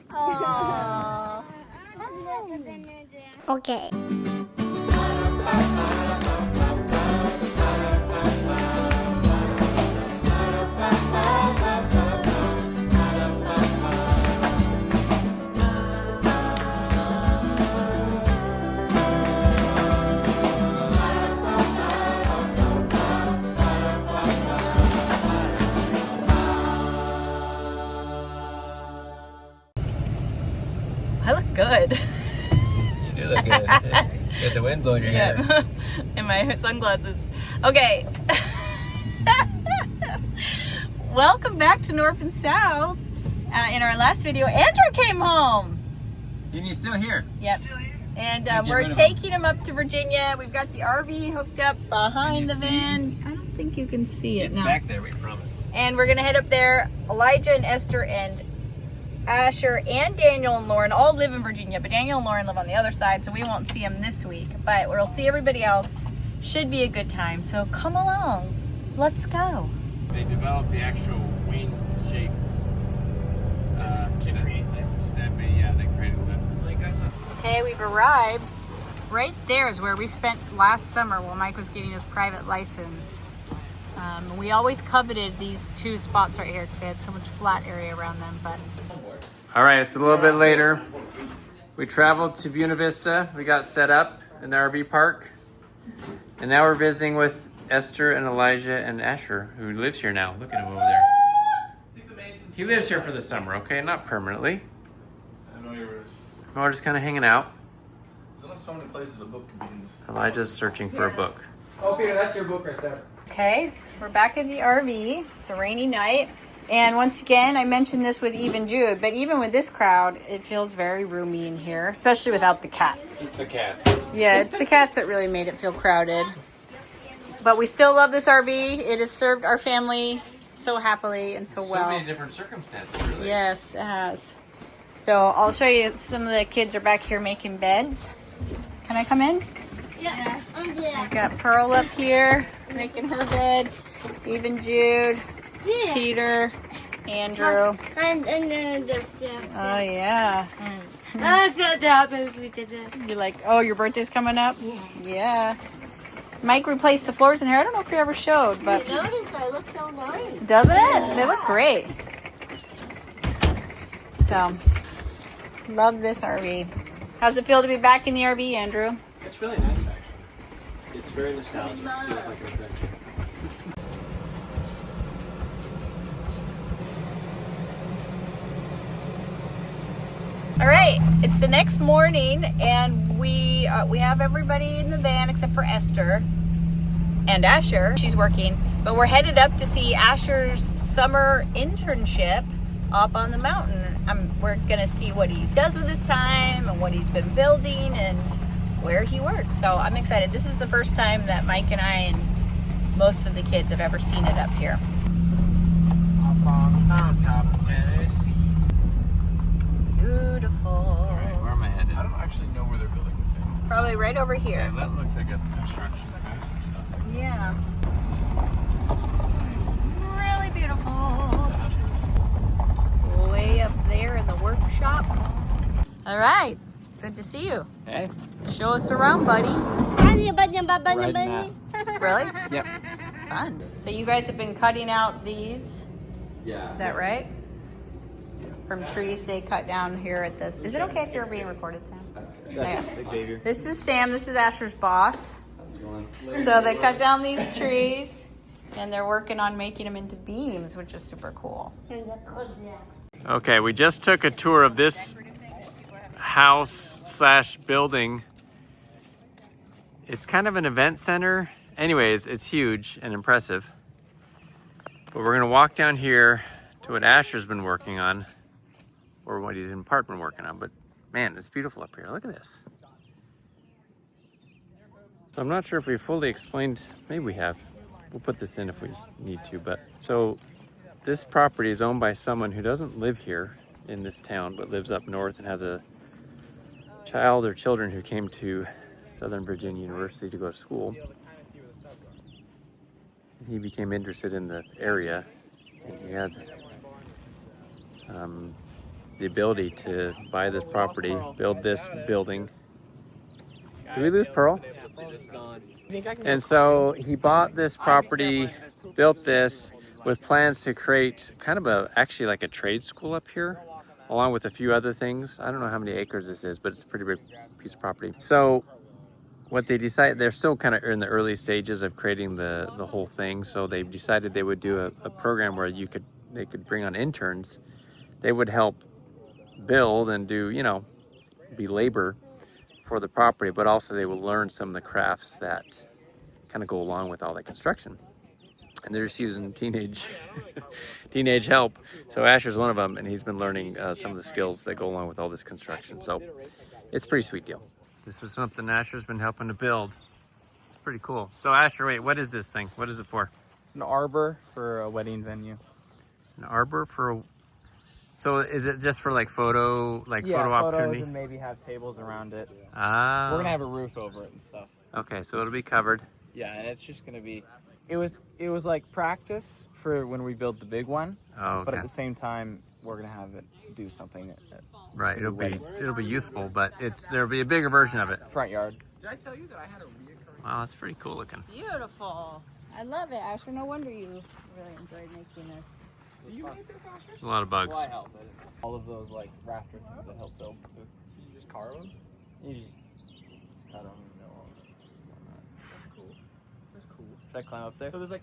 Aww. Okay. I look good. You do look good. Get the wind blowing your hair. And my sunglasses. Okay. Welcome back to North and South. In our last video, Andrew came home. And he's still here. Yep. Still here. And we're taking him up to Virginia. We've got the RV hooked up behind the van. I don't think you can see it now. It's back there, we promise. And we're gonna head up there. Elijah and Esther and Asher and Daniel and Lauren all live in Virginia, but Daniel and Lauren live on the other side, so we won't see them this week. But we'll see everybody else. Should be a good time. So come along. Let's go. They developed the actual wing shape to create lift. They created lift. Okay, we've arrived. Right there is where we spent last summer while Mike was getting his private license. We always coveted these two spots right here because they had so much flat area around them. But All right, it's a little bit later. We traveled to Buena Vista. We got set up in the RV park. And now we're visiting with Esther and Elijah and Asher, who lives here now. Look at him over there. He lives here for the summer, okay? Not permanently. I know yours. We're just kind of hanging out. There's only so many places a book can be in this. Elijah's searching for a book. Oh, Peter, that's your book right there. okay, we're back at the RV. It's a rainy night. And once again, I mentioned this with Eve and Jude, but even with this crowd, it feels very roomy in here, especially without the cats. It's the cats. Yeah, it's the cats that really made it feel crowded. But we still love this RV. It has served our family so happily and so well. So many different circumstances, really. Yes, it has. So I'll show you, some of the kids are back here making beds. Can I come in? Yeah. I've got Pearl up here making her bed. Even Jude, Peter, Andrew. And the Oh yeah. Mm. You like, oh, your birthday's coming up? Yeah. Mike replaced the floors in here. I don't know if we ever showed, but Notice that looks so nice. doesn't it? They look great. So, love this RV. How's it feel to be back in the RV, Andrew? It's really nice, actually. It's very nostalgic. It feels like an adventure. All right, it's the next morning, and we have everybody in the van except for Esther and Asher. She's working, but we're headed up to see Asher's summer internship up on the mountain. We're gonna see what he does with his time and what he's been building and where he works. So I'm excited. This is the first time that Mike and I and most of the kids have ever seen it up here. Up on the mountaintop of Tennessee. Beautiful. All right, where am I headed? I don't actually know where they're building the thing. Probably right over here. Yeah, that looks like a construction site or stuff. Yeah. Really beautiful. Way up there in the workshop. All right. Good to see you. Hey. Show us around, buddy. Really? Yep. Fun. So you guys have been cutting out these. Yeah. Is that right? From trees they cut down here at the... Is it okay if you're being recorded, Sam? Yeah. Xavier. This is Sam. This is Asher's boss. So they cut down these trees, and they're working on making them into beams, which is super cool. Okay, we just took a tour of this house / building. It's kind of an event center. Anyways, it's huge and impressive. But we're gonna walk down here to what Asher's been working on, or what he's in part been working on. But man, it's beautiful up here. Look at this. So I'm not sure if we fully explained, maybe we have. We'll put this in if we need to, but so this property is owned by someone who doesn't live here in this town, but lives up north and has a child or children who came to Southern Virginia University to go to school. And he became interested in the area, and he had the ability to buy this property, build this building. Did we lose Pearl? And so he bought this property, built this with plans to create kind of actually like a trade school up here, along with a few other things. I don't know how many acres this is, but it's a pretty big piece of property. So what they decided, they're still kind of in the early stages of creating the whole thing. So they decided they would do a program where they could bring on interns. They would help build and do, you know, be labor for the property, but also they will learn some of the crafts that kind of go along with all that construction. And they're just using teenage help. So Asher's one of them, and he's been learning some of the skills that go along with all this construction. So it's a pretty sweet deal. This is something Asher's been helping to build. It's pretty cool. So Asher, wait, what is this thing? What is it for? It's an arbor for a wedding venue. An arbor for a... So is it just for like photo opportunity? And maybe have tables around it. Ah. We're gonna have a roof over it and stuff. Okay, so it'll be covered. Yeah, and it's just gonna be. It was like practice for when we build the big one. Oh, okay. But at the same time, we're gonna have it do something. Right, it'll be useful, but there'll be a bigger version of it. Front yard. Did I tell you that I had a reoccurring? Wow, that's pretty cool looking. Beautiful. I love it, Asher. No wonder you really enjoyed making this. There's a lot of bugs. Well, I helped. All of those like rafter things that help build. You just carve them. You just cut them. That's cool. That's cool. Should I climb up there? So there's like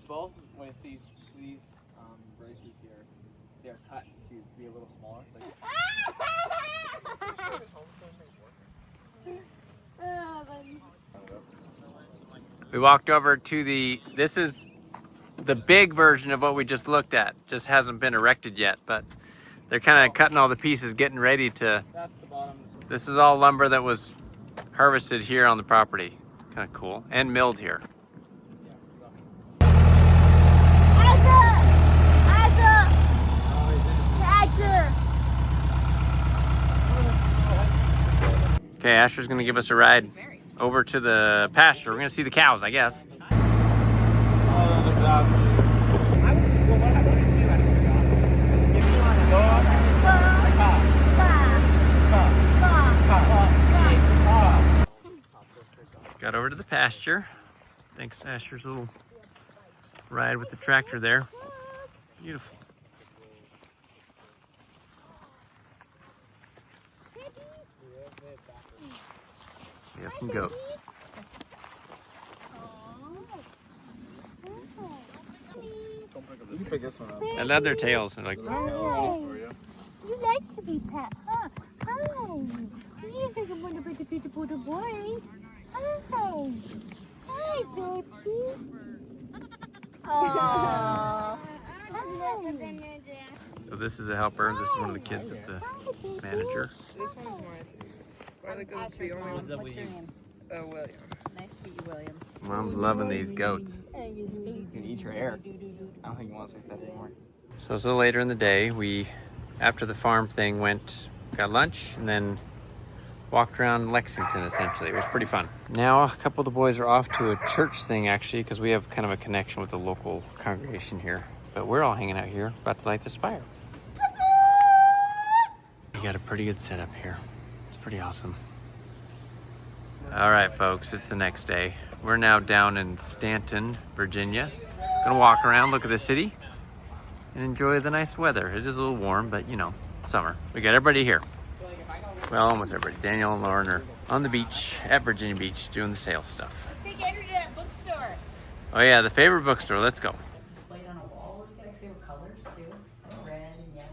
both with these braces here. They're cut to be a little smaller. We walked over to this is the big version of what we just looked at. Just hasn't been erected yet, but they're kind of cutting all the pieces, getting ready to... That's the bottom. This is all lumber that was harvested here on the property. Kind of cool. And milled here. Okay, Asher's gonna give us a ride over to the pasture. We're gonna see the cows, I guess. Got over to the pasture. Thanks to Asher's little ride with the tractor there. Beautiful. We have some goats. You can pick this one up. I love their tails. They're like, Hi. You like to be pet, huh? Hi. You think I'm one of the beautiful boy. Hi. Hi, baby. Aww. so this is a helper. This is one of the kids of the manager. This one's mine. Why the goats the only one? What's your name? William. Nice to meet you, William. Mom's loving these goats. You can eat your hair. I don't think you want to like that anymore. So it's a little later in the day. We, after the farm thing, got lunch, and then walked around Lexington, essentially. It was pretty fun. Now, a couple of the boys are off to a church thing, actually, because we have kind of a connection with the local congregation here. But we're all hanging out here, about to light this fire. We got a pretty good setup here. It's pretty awesome. All right, folks, it's the next day. We're now down in Stanton, Virginia. Gonna walk around, look at the city, and enjoy the nice weather. It is a little warm, but you know, summer. We got everybody here. Well, almost everybody. Daniel and Lauren are on the beach at Virginia Beach doing the sales stuff. Let's take Andrew to that bookstore. Oh yeah, the favorite bookstore. Let's go. Displayed on a wall. Look at it. Colors too. Like red and yellow.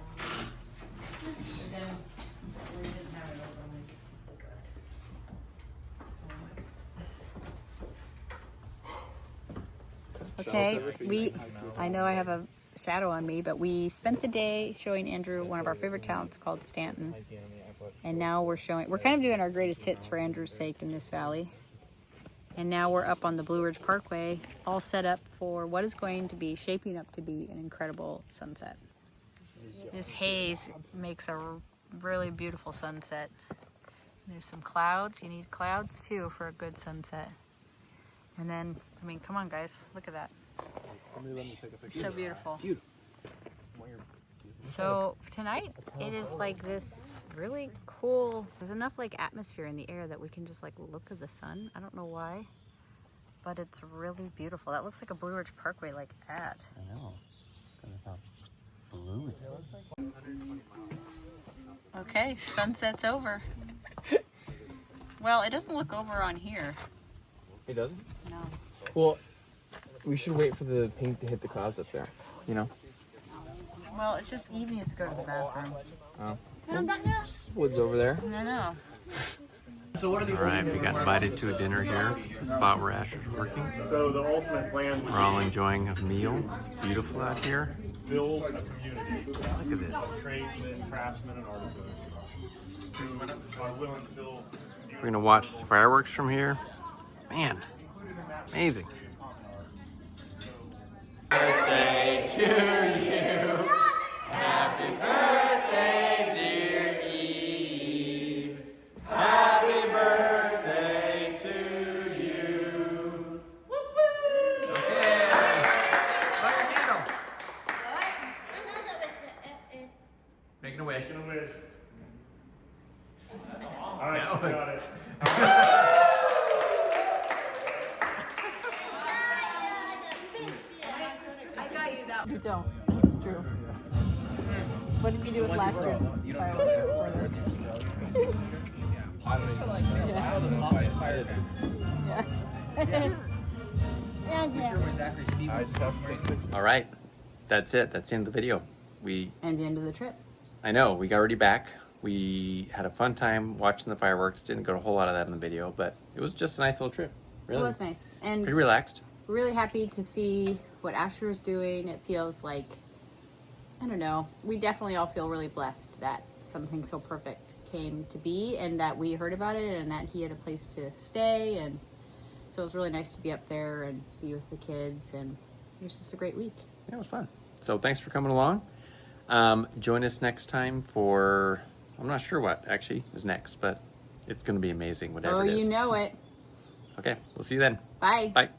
And then we didn't have it open. Okay, I know I have a shadow on me, but we spent the day showing Andrew one of our favorite towns called Stanton. And now we're kind of doing our greatest hits for Andrew's sake in this valley. And now we're up on the Blue Ridge Parkway, all set up for what is going to be, shaping up to be, an incredible sunset. This haze makes a really beautiful sunset. There's some clouds. You need clouds too for a good sunset. And then, I mean, come on guys, look at that. It's so beautiful. So tonight it is like this really cool, there's enough like atmosphere in the air that we can just like look at the sun. I don't know why, but it's really beautiful. That looks like a Blue Ridge Parkway like ad. I know, because of how blue it is. Okay, sunset's over. Well, it doesn't look over on here. It doesn't? No. Well, we should wait for the pink to hit the clouds up there, you know? Well, it's just Evie needs to go to the bathroom. Oh. Woods over there. I know. All right, we got invited to a dinner here, the spot where Asher's working. So the ultimate plan We're all enjoying a meal. It's beautiful out here. build a community. Look at this. Tradesmen, craftsmen, and artisans who are willing to build. We're gonna watch the fireworks from here. Man, amazing. Birthday to you. Happy birthday, dear Eve. Happy birthday to you. Okay. Light your candle. Making a wish. All right, That was- got it. You don't. It's true. What did you do with last year's fireworks? All right, that's it. That's the end of the video. And the end of the trip. I know, we got already back. We had a fun time watching the fireworks. Didn't get a whole lot of that in the video, but it was just a nice little trip. Really. It was nice. And Pretty relaxed. really happy to see what Asher is doing. It feels like, I don't know, we definitely all feel really blessed that something so perfect came to be and that we heard about it and that he had a place to stay. And so it was really nice to be up there and be with the kids, and it was just a great week. Yeah, it was fun. So thanks for coming along. Join us next time for, I'm not sure what actually is next, but it's going to be amazing, whatever Oh, it is. you know it. Okay, we'll see you then. Bye. Bye.